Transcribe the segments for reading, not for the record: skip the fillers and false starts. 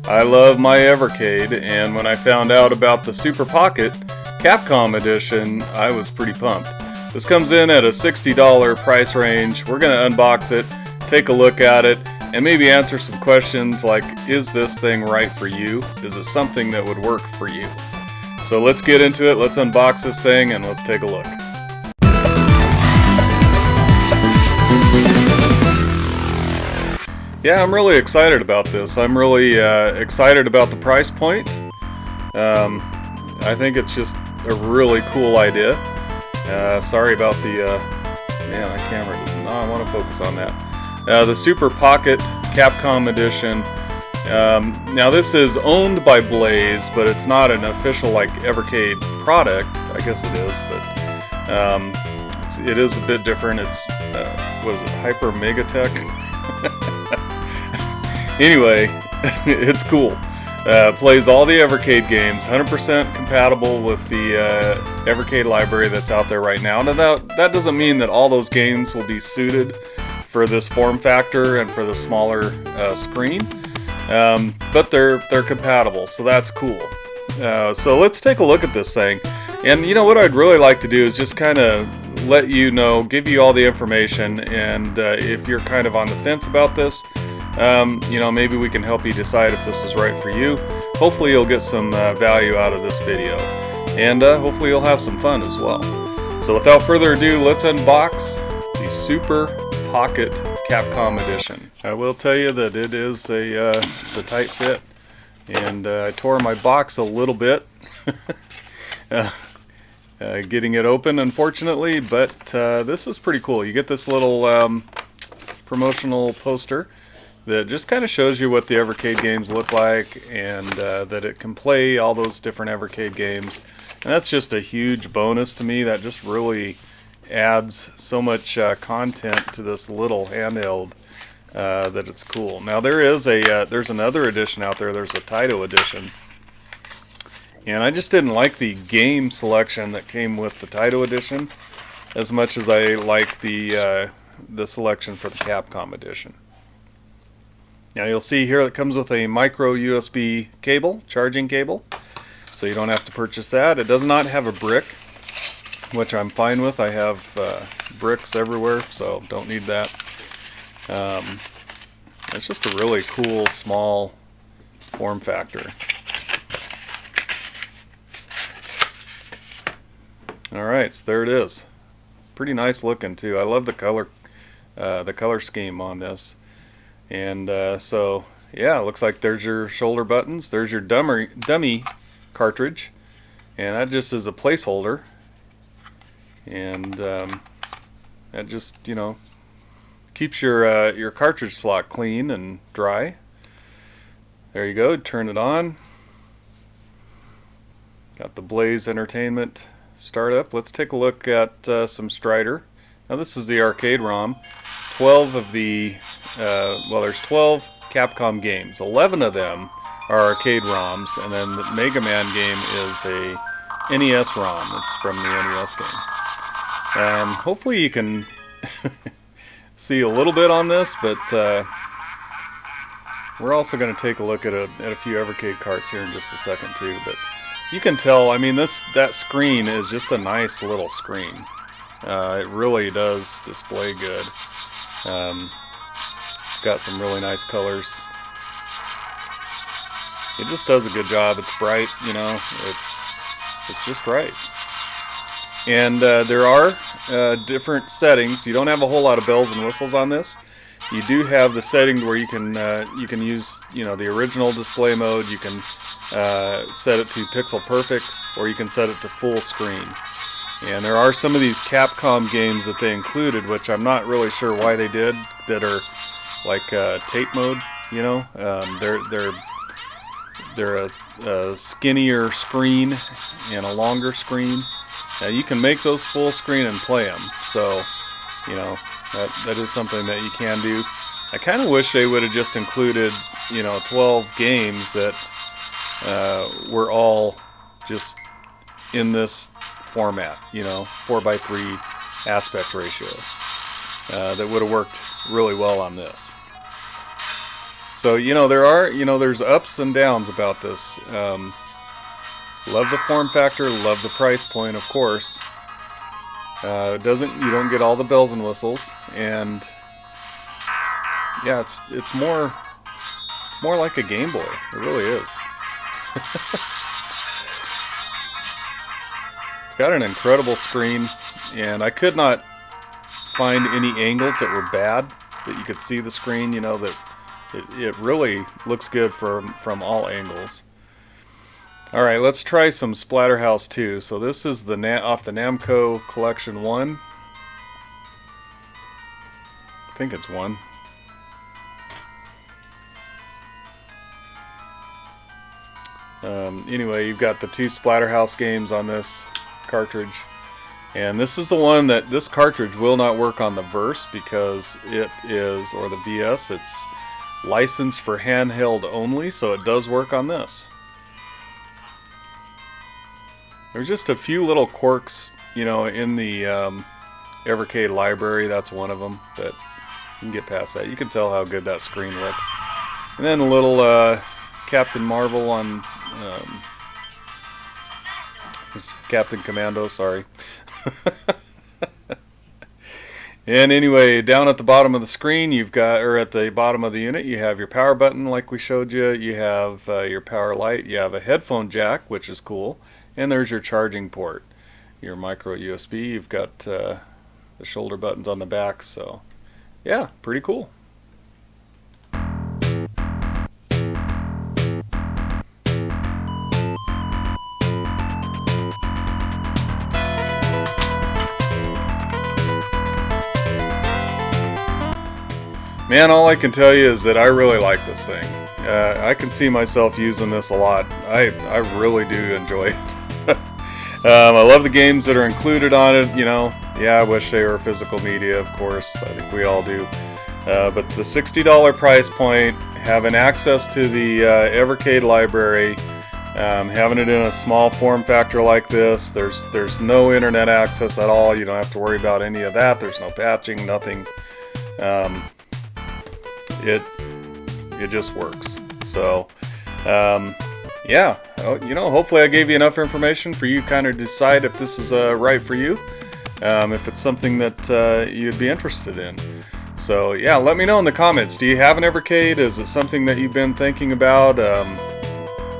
I love my Evercade, and when I found out about the Super Pocket Capcom edition, I was pretty pumped. This comes in at a $60 price range. We're going to unbox it, take a look at it, and maybe answer some questions like, is this thing right for you? Is it something that would work for you? So let's get into it, let's unbox this thing, and let's take a look. Yeah, I'm really excited about this. I'm really excited about the price point. I think it's just a really cool idea. Sorry about the... man, that camera does not want to focus on that. The Super Pocket Capcom Edition. Now this is owned by Blaze, but it's not an official like Evercade product. I guess it is, but it is a bit different. It's what is it, Hyper Megatech? Anyway, it's cool. Plays all the Evercade games, 100% compatible with the Evercade library that's out there right now. Now that doesn't mean that all those games will be suited for this form factor and for the smaller screen, but they're compatible, so that's cool. So let's take a look at this thing. And you know what I'd really like to do is just kind of let you know, give you all the information, and if you're kind of on the fence about this, you know, maybe we can help you decide if this is right for you. Hopefully you'll get some value out of this video, and hopefully you'll have some fun as well. So without further ado, let's unbox the Super Pocket Capcom Edition. I will tell you that it is a tight fit, and I tore my box a little bit getting it open, unfortunately, but this is pretty cool. You get this little promotional poster that just kind of shows you what the Evercade games look like, and that it can play all those different Evercade games. And that's just a huge bonus to me. That just really adds so much content to this little handheld that it's cool. Now there is there's another edition out there. There's a Taito edition, and I just didn't like the game selection that came with the Taito edition as much as I like the selection for the Capcom edition. Now you'll see here it comes with a micro USB cable, charging cable, so you don't have to purchase that. It does not have a brick, which I'm fine with. I have bricks everywhere, so don't need that. It's just a really cool small form factor. Alright, so there it is. Pretty nice looking too. I love the color scheme on this. And so yeah, it looks like there's your shoulder buttons, there's your dummy cartridge, and that just is a placeholder, and that just, you know, keeps your cartridge slot clean and dry. There you go, turn it on. Got the Blaze Entertainment startup. Let's take a look at some Strider. Now this is the arcade ROM. 12 of the well, there's 12 Capcom games. 11 of them are arcade ROMs, and then the Mega Man game is a NES ROM. It's from the NES game. Hopefully you can see a little bit on this, but we're also going to take a look at a few Evercade carts here in just a second too. But you can tell, I mean, that screen is just a nice little screen. It really does display good. It's got some really nice colors. It just does a good job. It's bright, you know, it's just right. And there are different settings. You don't have a whole lot of bells and whistles on this. You do have the settings where you can use, you know, the original display mode. You can set it to pixel perfect, or you can set it to full screen. And there are some of these Capcom games that they included, which I'm not really sure why they did, that are like tape mode, you know. They're a skinnier screen and a longer screen. You can make those full screen and play them, so you know that is something that you can do. I kind of wish they would have just included, you know, 12 games that were all just in this format, you know, 4:3 aspect ratio. That would have worked really well on this. So, you know, there's ups and downs about this. Love the form factor, love the price point, of course. You don't get all the bells and whistles, and yeah, it's more like a Game Boy. It really is. It's got an incredible screen, and I could not find any angles that were bad, that you could see the screen, you know, that it really looks good from all angles. Alright, let's try some Splatterhouse 2. So this is off the Namco Collection 1. I think it's 1. Anyway, you've got the 2 Splatterhouse games on this cartridge. And this is the one that this cartridge will not work on the Verse because it is, or the VS, it's licensed for handheld only, so it does work on this. There's just a few little quirks, you know, in the Evercade library. That's one of them, but you can get past that. You can tell how good that screen looks. And then a little Captain Marvel on Captain Commando, sorry. And anyway, down at the bottom of the screen, you've got, or at the bottom of the unit, you have your power button like we showed you. You have your power light. You have a headphone jack, which is cool. And there's your charging port, your micro USB. You've got the shoulder buttons on the back. So, yeah, pretty cool. Man, all I can tell you is that I really like this thing. I can see myself using this a lot. I really do enjoy it. I love the games that are included on it. You know, yeah, I wish they were physical media, of course. I think we all do. But the $60 price point, having access to the Evercade library, having it in a small form factor like this, there's no internet access at all. You don't have to worry about any of that. There's no patching, nothing. It just works. So, yeah, you know, hopefully I gave you enough information for you to kind of decide if this is right for you, if it's something that you'd be interested in. So, yeah, let me know in the comments. Do you have an Evercade? Is it something that you've been thinking about?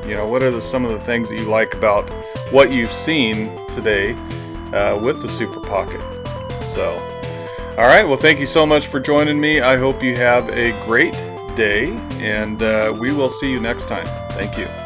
You know, what are some of the things that you like about what you've seen today with the Super Pocket? So, all right, well, thank you so much for joining me. I hope you have a great day, and we will see you next time. Thank you.